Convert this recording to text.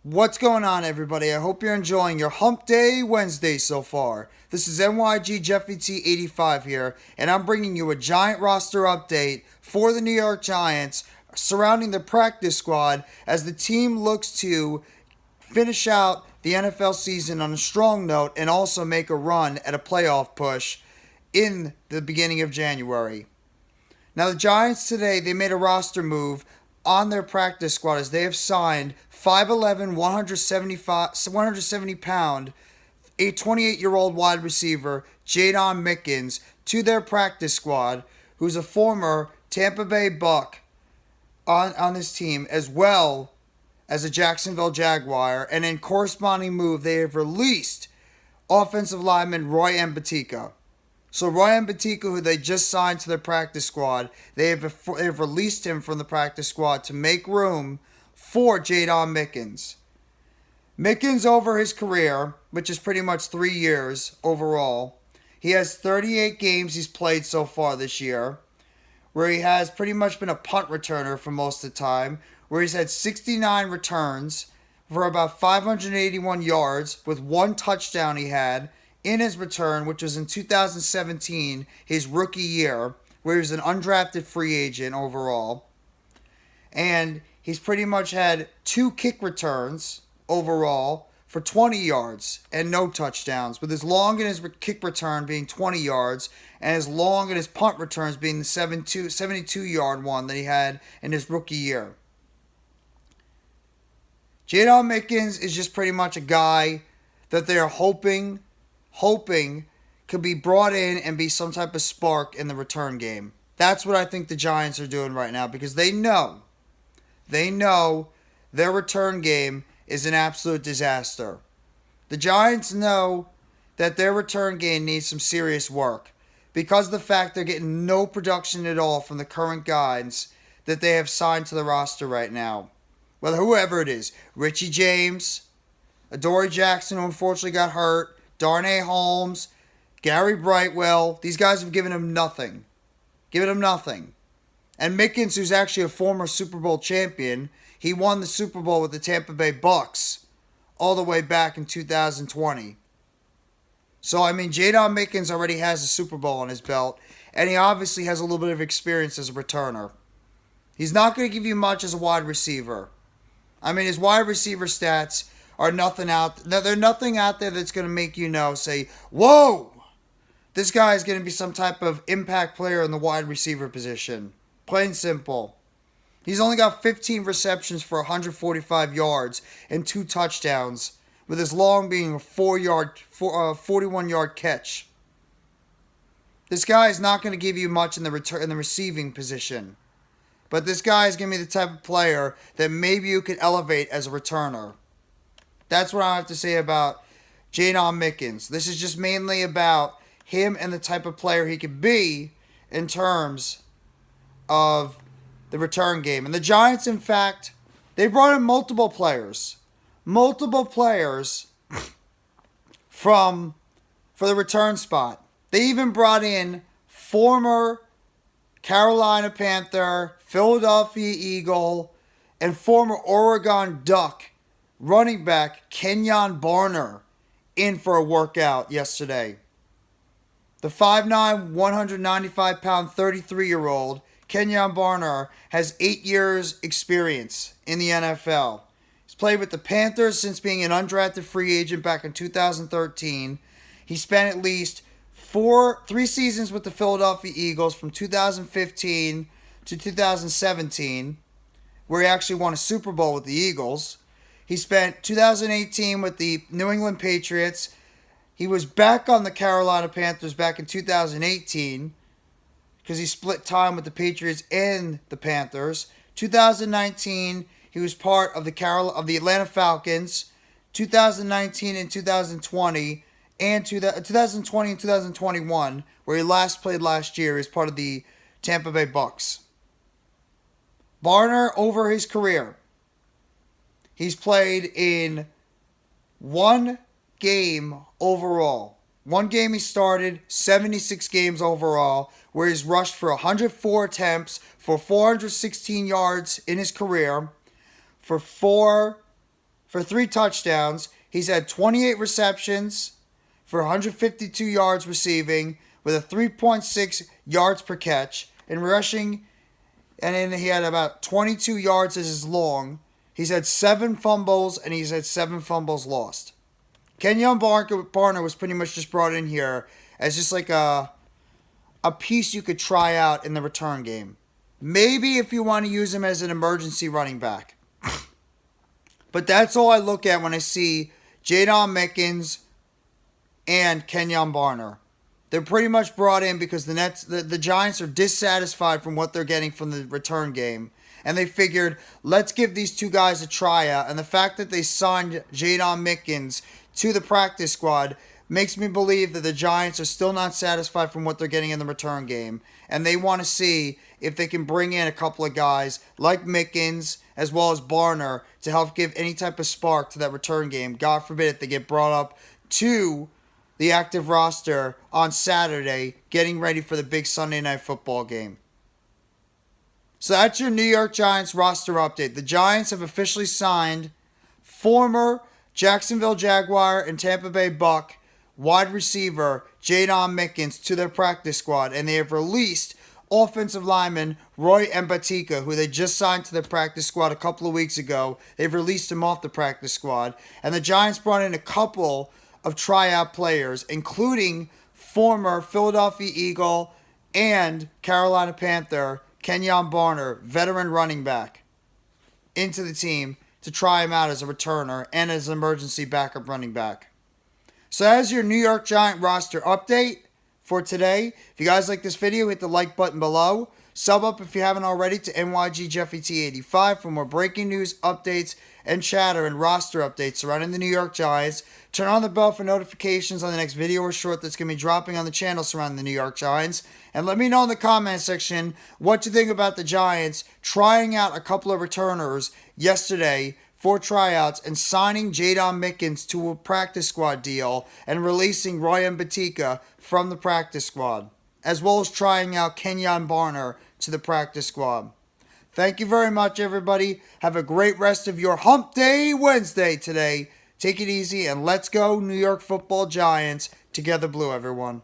What's going on, everybody? I hope you're enjoying your Hump Day Wednesday so far. This is NYG Jeffy T85 here, and I'm bringing you a giant roster update for the New York Giants surrounding the practice squad as the team looks to finish out the NFL season on a strong note and also make a run at a playoff push in the beginning of January. Now, the Giants today, they made a roster move on their practice squad as they have signed 5'11", 170 pound, a 28-year-old wide receiver, Jaydon Mickens, to their practice squad, who's a former Tampa Bay Buck on this team, as well as a Jacksonville Jaguar. And in corresponding move, they have released offensive lineman Roy Mbaeteka. So Roy Mbaeteka, who they just signed to their practice squad, they have released him from the practice squad to make room for Jaydon Mickens. Mickens, over his career, which is pretty much 3 years overall, he has 38 games he's played so far this year, where he has pretty much been a punt returner for most of the time, where he's had 69 returns for about 581 yards with one touchdown he had in his return, which was in 2017, his rookie year, where he was an undrafted free agent overall. And he's pretty much had 2 kick returns overall for 20 yards and no touchdowns, with his long in his kick return being 20 yards and his long in his punt returns being the 72-yard one that he had in his rookie year. Jaydon Mickens is just pretty much a guy that they're hoping could be brought in and be some type of spark in the return game. That's what I think the Giants are doing right now, because they know their return game is an absolute disaster. The Giants know that their return game needs some serious work because of the fact they're getting no production at all from the current guys that they have signed to the roster right now. Whether whoever it is, Richie James, Adoree Jackson, who unfortunately got hurt, Darnay Holmes, Gary Brightwell, these guys have given him nothing. And Mickens, who's actually a former Super Bowl champion, he won the Super Bowl with the Tampa Bay Bucks all the way back in 2020. So, Jaydon Mickens already has a Super Bowl on his belt, and he obviously has a little bit of experience as a returner. He's not going to give you much as a wide receiver. His wide receiver stats are nothing out. They're nothing out there that's going to make you say, whoa, this guy is going to be some type of impact player in the wide receiver position. Plain simple. He's only got 15 receptions for 145 yards and 2 touchdowns, with his long being a 41-yard catch. This guy is not going to give you much in the receiving position. But this guy is going to be the type of player that maybe you could elevate as a returner. That's what I have to say about Jaydon Mickens. This is just mainly about him and the type of player he could be in terms of the return game. And the Giants, in fact, they brought in multiple players for the return spot. They even brought in former Carolina Panther, Philadelphia Eagle, and former Oregon Duck running back Kenjon in for a workout yesterday. The 5'9", 195-pound, 33-year-old Kenjon has 8 years experience in the NFL. He's played with the Panthers since being an undrafted free agent back in 2013. He spent at least 3 seasons with the Philadelphia Eagles from 2015 to 2017, where he actually won a Super Bowl with the Eagles. He spent 2018 with the New England Patriots. He was back on the Carolina Panthers back in 2018 because he split time with the Patriots and the Panthers. 2019, he was part of the Atlanta Falcons. 2019 and 2020, and 2020 and 2021, where he last played last year, as part of the Tampa Bay Bucks. Barner, over his career, he's played in 1 game overall. 1 game he started, 76 games overall, where he's rushed for 104 attempts for 416 yards in his career, for 4 for 3 touchdowns. He's had 28 receptions for 152 yards receiving with a 3.6 yards per catch. In rushing, and then he had about 22 yards as his long. He's had 7 fumbles, and he's had 7 fumbles lost. Kenjon Barner was pretty much just brought in here as just like a piece you could try out in the return game. Maybe if you want to use him as an emergency running back. But that's all I look at when I see Jaydon Mickens and Kenjon Barner. They're pretty much brought in because the Giants are dissatisfied from what they're getting from the return game. And they figured, let's give these 2 guys a tryout. And the fact that they signed Jaydon Mickens to the practice squad makes me believe that the Giants are still not satisfied from what they're getting in the return game. And they want to see if they can bring in a couple of guys like Mickens as well as Barner to help give any type of spark to that return game. God forbid if they get brought up to the active roster on Saturday, getting ready for the big Sunday Night Football game. So that's your New York Giants roster update. The Giants have officially signed former Jacksonville Jaguar and Tampa Bay Buck wide receiver Jaydon Mickens to their practice squad, and they have released offensive lineman Roy Mbaeteka, who they just signed to their practice squad a couple of weeks ago. They've released him off the practice squad, and the Giants brought in a couple of tryout players, including former Philadelphia Eagle and Carolina Panther Kenjon Barner, veteran running back, into the team to try him out as a returner and as an emergency backup running back. So that's your New York Giant roster update for today. If you guys like this video, hit the like button below. Sub up if you haven't already to NYGJeffyT85 for more breaking news, updates, and chatter and roster updates surrounding the New York Giants. Turn on the bell for notifications on the next video or short that's going to be dropping on the channel surrounding the New York Giants. And let me know in the comment section what you think about the Giants trying out a couple of returners yesterday for tryouts and signing Jaydon Mickens to a practice squad deal and releasing Roy Mbaeteka from the practice squad, as well as trying out Kenjon Barner to the practice squad. Thank you very much, everybody. Have a great rest of your Hump Day Wednesday today. Take it easy, and let's go New York Football Giants. Together Blue, everyone.